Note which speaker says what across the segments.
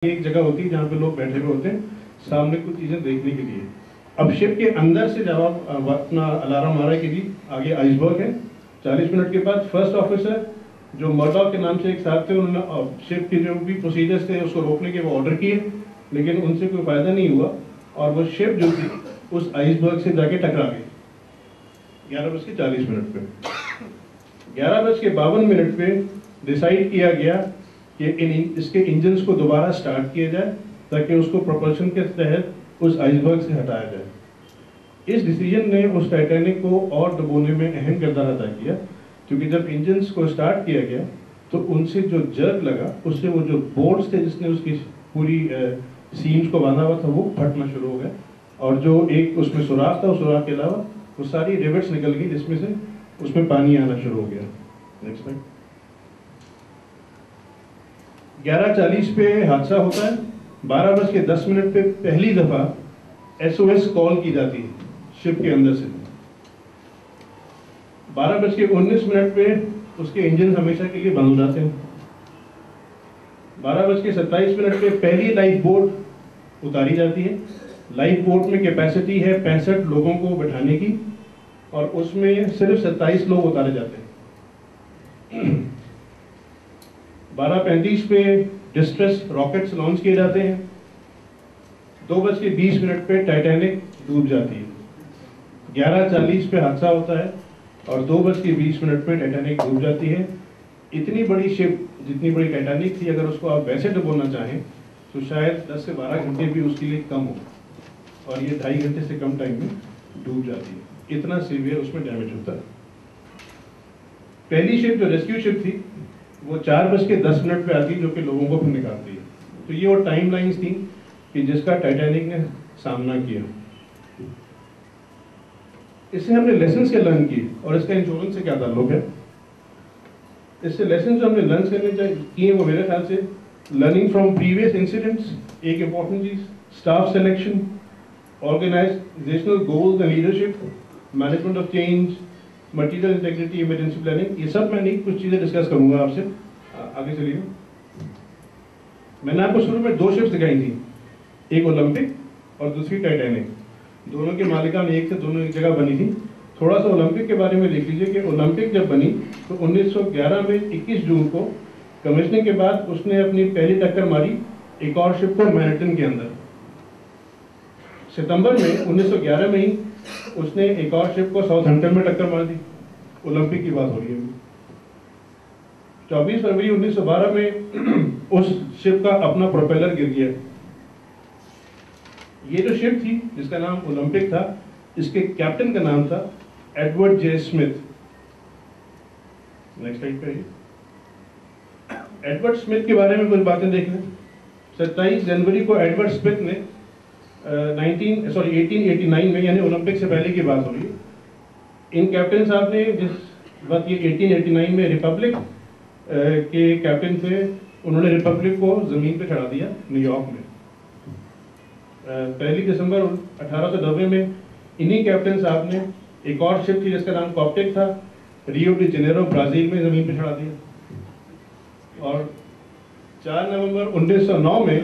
Speaker 1: एक जगह होती है जहाँ पे लोग बैठे हुए होते हैं सामने कुछ चीज़ें देखने के लिए। अब शिप के अंदर से जब आप अपना अलार्म आ रहा है कि जी आगे आइसबर्ग है, 40 मिनट के बाद फर्स्ट ऑफिसर जो मर्डॉक के नाम से एक साथ थे, उन्होंने शिप के जो भी प्रोसीजर्स थे उसको रोकने के वो ऑर्डर किए, लेकिन उनसे कोई फ़ायदा नहीं हुआ और वो शिप जो थी उस आइसबर्ग से जाके टकरा गई 11:40 पे। 11:52 पे डिसाइड किया गया कि इसके इंजन्स को दोबारा स्टार्ट किया जाए ताकि उसको प्रोपल्शन के तहत उस आइसबर्ग से हटाया जाए। इस डिसीजन ने उस टाइटैनिक को और डुबोने में अहम किरदार अदा किया, क्योंकि जब इंजन्स को स्टार्ट किया गया तो उनसे जो जर्क लगा उससे वो जो बोर्ड्स थे जिसने उसकी पूरी सीम्स को बांधा हुआ था वो फटना शुरू हो गया और जो एक उसमें सुराख था उस सुराख के अलावा वो सारी रिवेट्स निकल गई जिसमें से उसमें पानी आना शुरू हो गया। Next slide. 11:40 पे हादसा होता है। 12:10 पे पहली दफा SOS कॉल की जाती है शिप के अंदर से। 12:19 पे उसके इंजन हमेशा के लिए बंद हो जाते हैं। 12:27 पे पहली लाइफ बोट उतारी जाती है। लाइफ बोट में कैपेसिटी है 65 लोगों को बैठाने की और उसमें सिर्फ 27 लोग उतारे जाते हैं। 12:35 पे डिस्ट्रेस रॉकेट्स लॉन्च किए जाते हैं। 2:20 पे टाइटैनिक डूब जाती है। 11:40 पे हादसा होता है और 2:20 पे टाइटैनिक डूब जाती है। इतनी बड़ी शिप जितनी बड़ी टाइटैनिक थी, अगर उसको आप वैसे डुबोना चाहें तो शायद 10 से 12 घंटे भी उसके लिए कम हो और ये 2.5 घंटे से कम टाइम में डूब जाती है। इतना सीवियर उसमें डैमेज होता है। पहली शिप जो रेस्क्यू शिप थी वो 4:10 पे आती है, जो कि लोगों को फिर निकालती है। तो ये वो टाइम लाइन्स थी कि जिसका टाइटैनिक ने सामना किया। इससे हमने लेसन्स क्या लर्न किए और इसका इंश्योरेंस से क्या ताल्लुक है। इससे लेसन जो हमने लर्न करने किए वो मेरे ख्याल से लर्निंग फ्रॉम प्रीवियस इंसिडेंट्स एक इंपॉर्टेंट चीज, staff selection, organisational goals and leadership, management of change, material integrity, emergency planning. ये सब मैं नहीं कुछ चीज़ें डिस्कस करूंगा आपसे। आगे चलिए। मैंने आपको शुरू में 2 शिप्स दिखाई थी, एक ओलंपिक और दूसरी टाइटैनिक। दोनों के मालिकान एक थे, दोनों एक जगह बनी थी। थोड़ा सा ओलंपिक के बारे में देख लीजिए कि ओलंपिक जब बनी तो 1911 में 21 जून को कमीशनिंग के बाद उसने अपनी पहली टक्कर मारी एक और शिप को मैनहट्टन के अंदर। सितंबर में 1911 में ही उसने एक और शिप को साउथहैम्पटन में टक्कर मार दी। ओलंपिक की बात हो रही है। 24 फरवरी 1912 में उस शिप का अपना प्रोपेलर गिर गया। ये जो शिप थी जिसका नाम ओलंपिक था, इसके कैप्टन का नाम था एडवर्ड जे स्मिथ। नेक्स्ट स्लाइड पे। एडवर्ड स्मिथ के बारे में कुछ बातें देख लें। 27 जनवरी को एडवर्ड स्मिथ ने 1889 में, यानी ओलंपिक से पहले की बात हो रही है, इन कैप्टन साहब ने जिस वक्त ये 1889 में रिपब्लिक के कैप्टन थे, उन्होंने रिपब्लिक को जमीन पे चढ़ा दिया न्यूयॉर्क में। 1 दिसंबर 1890 में इन्हीं कैप्टन साहब ने एक और शिप थी जिसका नाम कॉप्टिक था, रियो डी जेनेरो ब्राजील में जमीन पे चढ़ा दिया। और 4 नवंबर 1909 में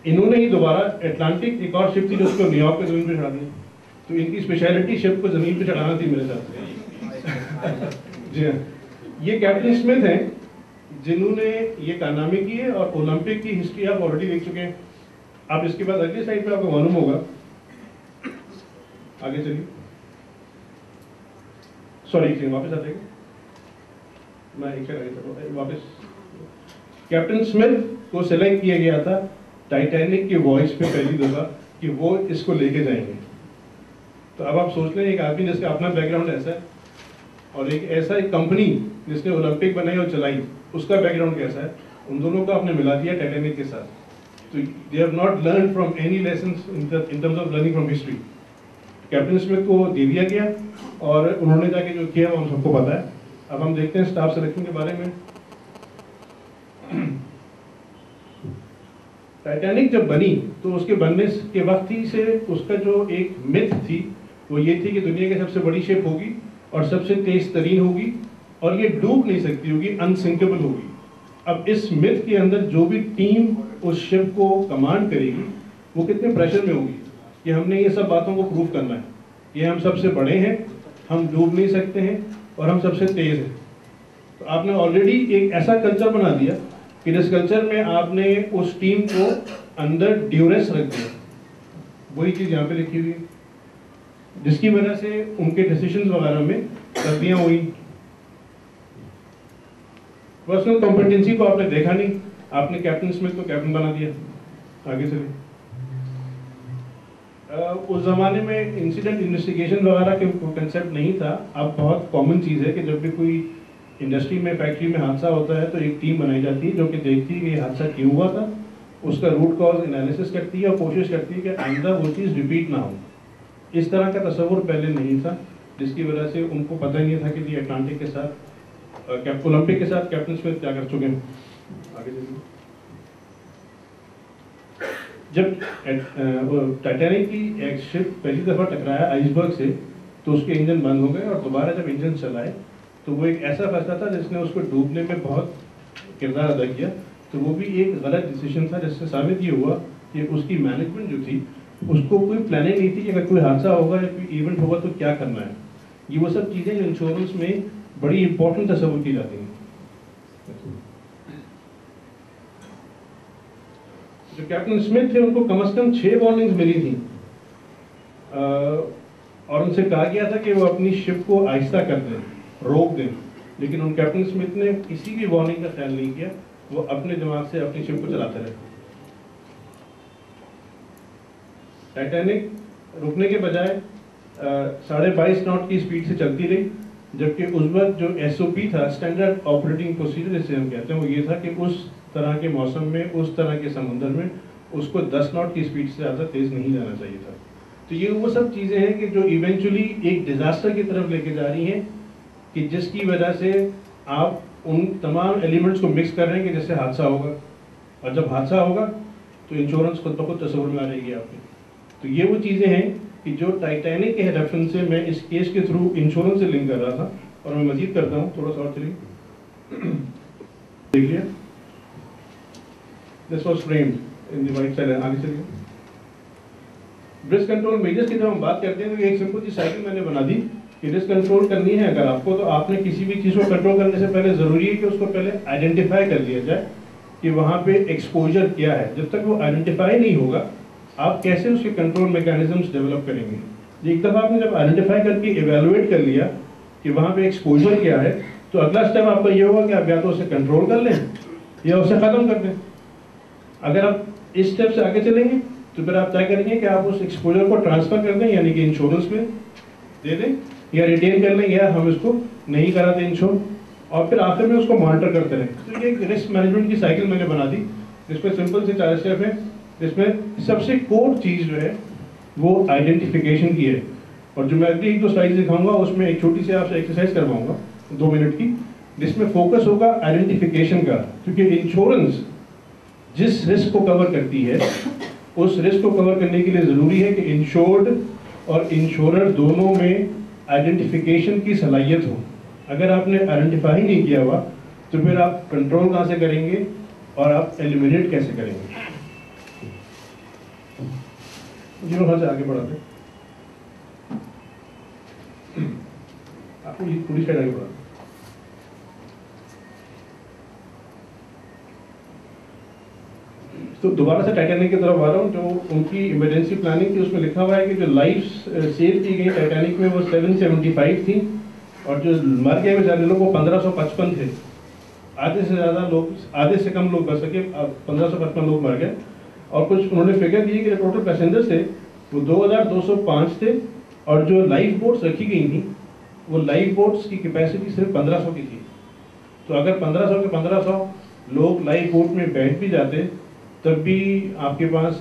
Speaker 1: इन्होंने ही दोबारा अटलांटिक एक और शिप थी जिसको न्यूयॉर्क पे जमीन पे चढ़ा दिया। तो इनकी स्पेशलिटी शिप को जमीन पे चढ़ाना थी मेरे साथ। जी हाँ, ये कैप्टन स्मिथ हैं जिन्होंने ये कारनामे किए और ओलंपिक की हिस्ट्री आप ऑलरेडी देख चुके हैं। आप इसके बाद अगली साइड पे आपको मालूम होगा। आगे चलिए। सॉरी, वापस आ जाएगा। मैं एक सेकंड आगे चलूँ वापस। कैप्टन स्मिथ को सिलेक्ट किया गया था टाइटैनिक की वॉइस पे पहली दफा कि वो इसको लेके जाएंगे। तो अब आप सोच लें, एक आदमी जिसका अपना बैकग्राउंड ऐसा है और एक ऐसा एक कंपनी जिसने ओलंपिक बनाई और चलाई, उसका बैकग्राउंड कैसा है, उन दोनों को आपने मिला दिया टाइटैनिक के साथ। तो they have not learn from any lessons in terms of learning from history. Captain Smith को दे दिया गया और उन्होंने जाके जो किया वो हम सबको पता है। अब हम देखते हैं स्टाफ सिलेक्शन के बारे में। टाइटैनिक जब बनी तो उसके बनने के वक्त ही से उसका जो एक मिथ थी वो ये थी कि दुनिया की सबसे बड़ी शिप होगी और सबसे तेज तरीन होगी और ये डूब नहीं सकती होगी, अनसिंकेबल होगी। अब इस मिथ के अंदर जो भी टीम उस शिप को कमांड करेगी वो कितने प्रेशर में होगी कि हमने ये सब बातों को प्रूव करना है, ये हम सबसे बड़े हैं, हम डूब नहीं सकते हैं और हम सबसे तेज हैं। तो आपने ऑलरेडी एक ऐसा कल्चर बना दिया कि जिस कल्चर में आपने उस टीम को अंदर ड्यूरेस रख दिया। वही चीज़ यहाँ पे लिखी हुई है, जिसकी वजह से उनके डिसीजंस वगैरह में गलतियाँ हुई। पर्सनल कॉम्पिटेंसी को आपने देखा नहीं, आपने कैप्टन स्मिथ को कैप्टन बना दिया। आगे चलिए। उस जमाने में इंसिडेंट इन्वेस्टिगेशन वगैरह के कंसेप्ट नहीं था। अब बहुत कॉमन चीज़ है कि जब भी कोई इंडस्ट्री में, फैक्ट्री में हादसा होता है तो एक टीम बनाई जाती है जो कि देखती है कि ये हादसा क्यों हुआ था, उसका रूट कॉज एनालिसिस करती है और कोशिश करती है कि आइंदा वो चीज़ रिपीट ना हो। इस तरह का तस्वुर पहले नहीं था, जिसकी वजह से उनको पता नहीं था कि ये अटलांटिक के साथ, ओलंपिक के साथ कैप्टन स्मिथ क्या कर चुके हैं। आगे चलिए। जब टाइटैनिक की एक शिप पहली दफ़ा टकराया आइसबर्ग से तो उसके इंजन बंद हो गए और दोबारा जब इंजन चलाए तो वो एक ऐसा फैसला था जिसने उसको डूबने में बहुत किरदार अदा किया। तो वो भी एक गलत डिसीजन था, जिससे साबित ये हुआ कि उसकी मैनेजमेंट जो थी उसको कोई प्लानिंग नहीं थी कि अगर कोई हादसा होगा या कोई इवेंट होगा तो क्या करना है। ये वो सब चीज़ें इंश्योरेंस में बड़ी इंपॉर्टेंट तस्वुर की जाती हैं। जो कैप्टन स्मिथ थे उनको कम से कम 6 वार्निंग्स मिली थी और उनसे कहा गया था कि वो अपनी शिप को आहिस्ता कर दें, रोक दें, लेकिन उन कैप्टन स्मिथ ने किसी भी वार्निंग का ख्याल नहीं किया। वो अपने दिमाग से अपनी शिप को चलाते रहे। टाइटैनिक रुकने के बजाय 22.5 नॉट की स्पीड से चलती रही, जबकि उस वक्त जो SOP था, स्टैंडर्ड ऑपरेटिंग प्रोसीजर जिसे हम कहते हैं, वो ये था कि उस तरह के मौसम में, उस तरह के समुद्र में उसको 10 नॉट की स्पीड से ज़्यादा तेज़ नहीं जाना चाहिए था। तो ये वो सब चीज़ें हैं कि जो इवेंचुअली एक डिज़ास्टर की तरफ लेके जा रही हैं, कि जिसकी वजह से आप उन तमाम एलिमेंट्स को मिक्स कर रहे हैं कि जिससे हादसा होगा, और जब हादसा होगा तो इंश्योरेंस खुद ब खुद तस्वुर में आ रहेगी आपकी। तो ये वो चीज़ें हैं कि जो टाइटैनिक के रेफरेंस से मैं इस केस के थ्रू इंश्योरेंस से लिंक कर रहा था, और मैं मजीद करता हूँ। थोड़ा सा और चलिए, देख लिया। This was framed in the white side. आगे चलिए। रिस्क कंट्रोल मेजर्स की जब हम बात करते हैं तो एक सिंपल सी साइकिल मैंने बना दी कि रिस्क कंट्रोल करनी है अगर आपको, तो आपने किसी भी चीज़ को कंट्रोल करने से पहले ज़रूरी है कि उसको पहले आइडेंटिफाई कर लिया जाए कि वहाँ पे एक्सपोजर क्या है। जब तक वो आइडेंटिफाई नहीं होगा, आप कैसे उसके कंट्रोल मैकेनिज्म्स डेवलप करेंगे। एक दफ़ा आपने जब आइडेंटिफाई करके इवेलुएट कर लिया कि वहाँ पे एक्सपोजर क्या है, तो अगला स्टेप आपका ये होगा कि आप या तो उसे कंट्रोल कर लें या उसे ख़त्म कर दें। अगर आप इस स्टेप से आगे चलेंगे तो फिर आप तय करेंगे कि आप उस एक्सपोजर को ट्रांसफ़र कर दें, यानी कि इंश्योरेंस में दे दें, या रिटेन कर लें, या हम इसको नहीं कराते इंश्योर, और फिर आखिर में उसको मॉनिटर करते रहें। तो ये एक रिस्क मैनेजमेंट की साइकिल मैंने बना दी, जिसमें सिंपल से 4 स्टेप है, जिसमें सबसे कोर चीज़ जो है वो आइडेंटिफिकेशन की है। और जो मैं अगली 1-2 स्लाइड दिखाऊंगा उसमें एक छोटी सी आपसे एक्सरसाइज करवाऊंगा 2 मिनट की, जिसमें फोकस होगा आइडेंटिफिकेशन का, क्योंकि इंश्योरेंस जिस रिस्क को कवर करती है उस रिस्क को कवर करने के लिए ज़रूरी है कि इंश्योर्ड और इंश्योरर दोनों में आइडेंटिफिकेशन की सलाहियत हो। अगर आपने आइडेंटिफाई नहीं किया हुआ तो फिर आप कंट्रोल कहाँ से करेंगे और आप एलिमिनेट कैसे करेंगे। जी वहाँ से आगे बढ़ाते, आपको ये पूरी साइड आगे बढ़ाते। तो दोबारा से टाइटैनिक की तरफ आ रहा हूँ। जो उनकी इमरजेंसी प्लानिंग थी उसमें लिखा हुआ है कि जो लाइफ सेव की गई टाइटैनिक में वो 775 थी, और जो मर गए बेचारे लोग वो 1555 थे। आधे से ज़्यादा लोग, आधे से कम लोग बच सके, 1555 लोग मर गए। और कुछ उन्होंने फिगर दी कि जो टोटल पैसेंजर्स थे वो 2205 थे, और जो लाइफ बोट्स रखी गई थी वो लाइफ बोट्स की कैपेसिटी सिर्फ 1500 की थी। तो अगर 1500 के 1500 लोग लाइफ बोट में बैठ भी जाते तब भी आपके पास